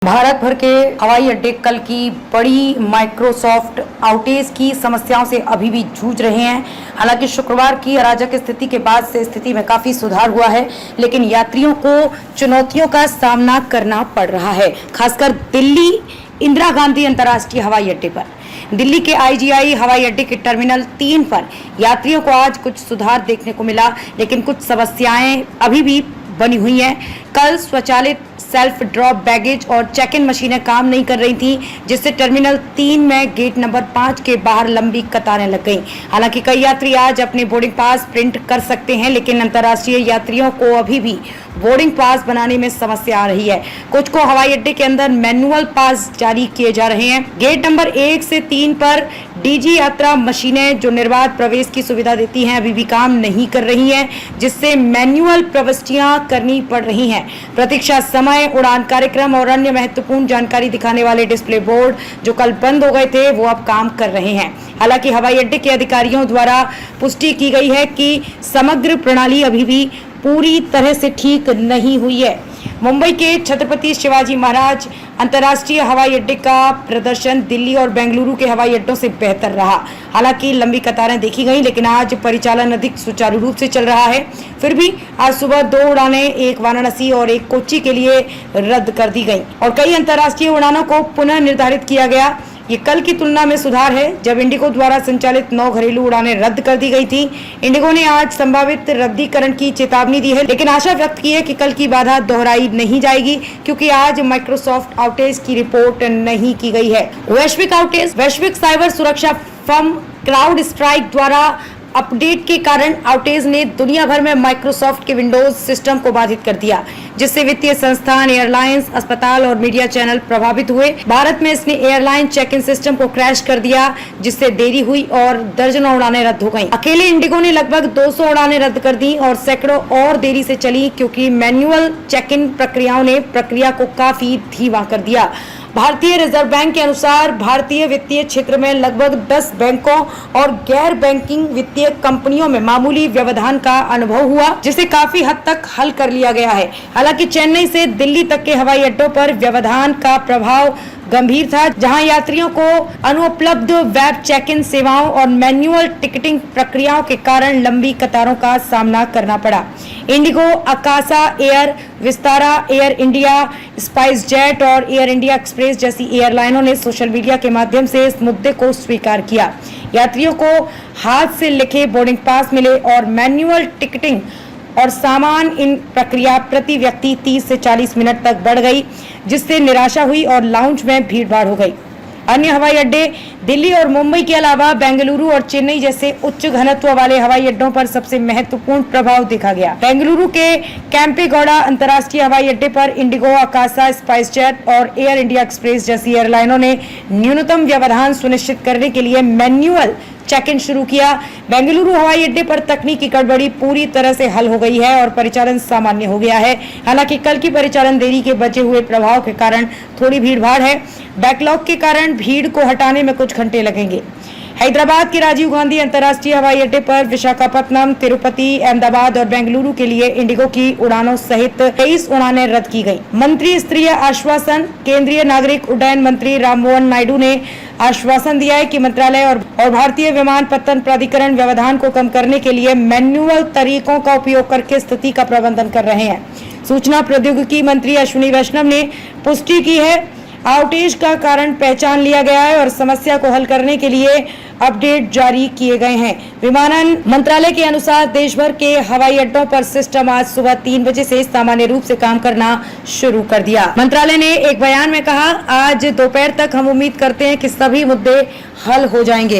भारत भर के हवाई अड्डे कल की बड़ी माइक्रोसॉफ्ट आउटेज की समस्याओं से अभी भी जूझ रहे हैं। हालांकि शुक्रवार की अराजक स्थिति के बाद से स्थिति में काफी सुधार हुआ है, लेकिन यात्रियों को चुनौतियों का सामना करना पड़ रहा है, खासकर दिल्ली इंदिरा गांधी अंतर्राष्ट्रीय हवाई अड्डे पर। दिल्ली के IGI हवाई अड्डे के टर्मिनल 3 पर यात्रियों को आज कुछ सुधार देखने को मिला, लेकिन कुछ समस्याएं अभी भी बनी हुई हैं। कल स्वचालित सेल्फ ड्रॉप बैगेज और चेक इन मशीनें काम नहीं कर रही थी, जिससे टर्मिनल 3 में गेट नंबर 5 के बाहर लंबी कतारें लग गईं। हालांकि कई यात्री आज अपने बोर्डिंग पास प्रिंट कर सकते हैं, लेकिन अंतर्राष्ट्रीय यात्रियों को अभी भी बोर्डिंग पास बनाने में समस्या आ रही है। कुछ को हवाई अड्डे के अंदर मैनुअल पास जारी किए जा रहे हैं। गेट नंबर 1 से 3 पर DG यात्रा मशीनें जो निर्बाध प्रवेश की सुविधा देती हैं अभी भी काम नहीं कर रही हैं, जिससे मैनुअल प्रविष्टियां करनी पड़ रही हैं। प्रतीक्षा समय, उड़ान कार्यक्रम और अन्य महत्वपूर्ण जानकारी दिखाने वाले डिस्प्ले बोर्ड जो कल बंद हो गए थे वो अब काम कर रहे हैं। हालांकि हवाई अड्डे के अधिकारियों द्वारा पुष्टि की गई है कि समग्र प्रणाली अभी भी पूरी तरह से ठीक नहीं हुई है। मुंबई के छत्रपति शिवाजी महाराज अंतर्राष्ट्रीय हवाई अड्डे का प्रदर्शन दिल्ली और बेंगलुरु के हवाई अड्डों से बेहतर रहा। हालांकि लंबी कतारें देखी गई, लेकिन आज परिचालन अधिक सुचारू रूप से चल रहा है। फिर भी आज सुबह 2 उड़ानें, एक वाराणसी और एक कोच्चि के लिए रद्द कर दी गई और कई अंतर्राष्ट्रीय उड़ानों को पुनः निर्धारित किया गया। ये कल की तुलना में सुधार है, जब इंडिगो द्वारा संचालित 9 घरेलू उड़ानें रद्द कर दी गई थी। इंडिगो ने आज संभावित रद्दीकरण की चेतावनी दी है, लेकिन आशा व्यक्त की है कि कल की बाधा दोहराई नहीं जाएगी, क्योंकि आज माइक्रोसॉफ्ट आउटेज की रिपोर्ट नहीं की गई है। वैश्विक आउटेज। वैश्विक साइबर सुरक्षा फर्म क्राउड स्ट्राइक द्वारा अपडेट के कारण आउटेज ने दुनिया भर में माइक्रोसॉफ्ट के विंडोज सिस्टम को बाधित कर दिया, जिससे वित्तीय संस्थान, एयरलाइंस, अस्पताल और मीडिया चैनल प्रभावित हुए। भारत में इसने एयरलाइन चेक इन सिस्टम को क्रैश कर दिया, जिससे देरी हुई और दर्जनों उड़ानें रद्द हो गईं। अकेले इंडिगो ने लगभग 200 उड़ानें रद्द कर दी और सैकड़ों और देरी से चली, क्योंकि मैनुअल चेक इन प्रक्रियाओं ने प्रक्रिया को काफी धीमा कर दिया। भारतीय रिजर्व बैंक के अनुसार भारतीय वित्तीय क्षेत्र में लगभग 10 बैंकों और गैर बैंकिंग वित्तीय कंपनियों में मामूली व्यवधान का अनुभव हुआ, जिसे काफी हद तक हल कर लिया गया है। हालांकि चेन्नई से दिल्ली तक के हवाई अड्डों पर व्यवधान का प्रभाव गंभीर था, जहां यात्रियों को अनुपलब्ध वेब चेक इन सेवाओं और मैनुअल टिकटिंग प्रक्रियाओं के कारण लंबी कतारों का सामना करना पड़ा। Indigo, Akasa air, Vistara air India, spice jet और एयर इंडिया एक्सप्रेस जैसी एयरलाइनों ने सोशल मीडिया के माध्यम से इस मुद्दे को स्वीकार किया। यात्रियों को हाथ से लिखे बोर्डिंग पास मिले और मैनुअल टिकटिंग और सामान इन प्रक्रिया प्रति व्यक्ति 30 से 40 मिनट तक बढ़ गई, जिससे निराशा हुई और लाउंज में भीड़भाड़ हो गई। अन्य हवाई अड्डे दिल्ली और मुंबई के अलावा बेंगलुरु और चेन्नई जैसे उच्च घनत्व वाले हवाई अड्डों पर सबसे महत्वपूर्ण प्रभाव देखा गया। बेंगलुरु के कैंपेगौड़ा अंतर्राष्ट्रीय हवाई अड्डे पर इंडिगो, अकासा, स्पाइस जेट और एयर इंडिया एक्सप्रेस जैसी एयरलाइनों ने न्यूनतम व्यवधान सुनिश्चित करने के लिए मैनुअल चेक इन शुरू किया। बेंगलुरु हवाई अड्डे पर तकनीकी गड़बड़ी पूरी तरह से हल हो गई है और परिचालन सामान्य हो गया है। हालांकि कल की परिचालन देरी के बचे हुए प्रभाव के कारण थोड़ी भीड़भाड़ है। बैकलॉग के कारण भीड़ को हटाने में कुछ घंटे लगेंगे। हैदराबाद के राजीव गांधी अंतर्राष्ट्रीय हवाई अड्डे पर विशाखापत्तनम, तिरुपति, अहमदाबाद और बेंगलुरु के लिए इंडिगो की उड़ानों सहित 23 उड़ानें रद्द की गई। मंत्री स्तरीय आश्वासन। केंद्रीय नागरिक उड्डयन मंत्री राममोहन नायडू ने आश्वासन दिया है कि मंत्रालय और भारतीय विमानपत्तन प्राधिकरण व्यवधान को कम करने के लिए मैनुअल तरीकों का उपयोग करके स्थिति का प्रबंधन कर रहे हैं। सूचना प्रौद्योगिकी मंत्री अश्विनी वैष्णव ने पुष्टि की है, आउटेज का कारण पहचान लिया गया है और समस्या को हल करने के लिए अपडेट जारी किए गए हैं। विमानन मंत्रालय के अनुसार देश भर के हवाई अड्डों पर सिस्टम आज सुबह 3 बजे से सामान्य रूप से काम करना शुरू कर दिया। मंत्रालय ने एक बयान में कहा, आज दोपहर तक हम उम्मीद करते हैं कि सभी मुद्दे हल हो जाएंगे।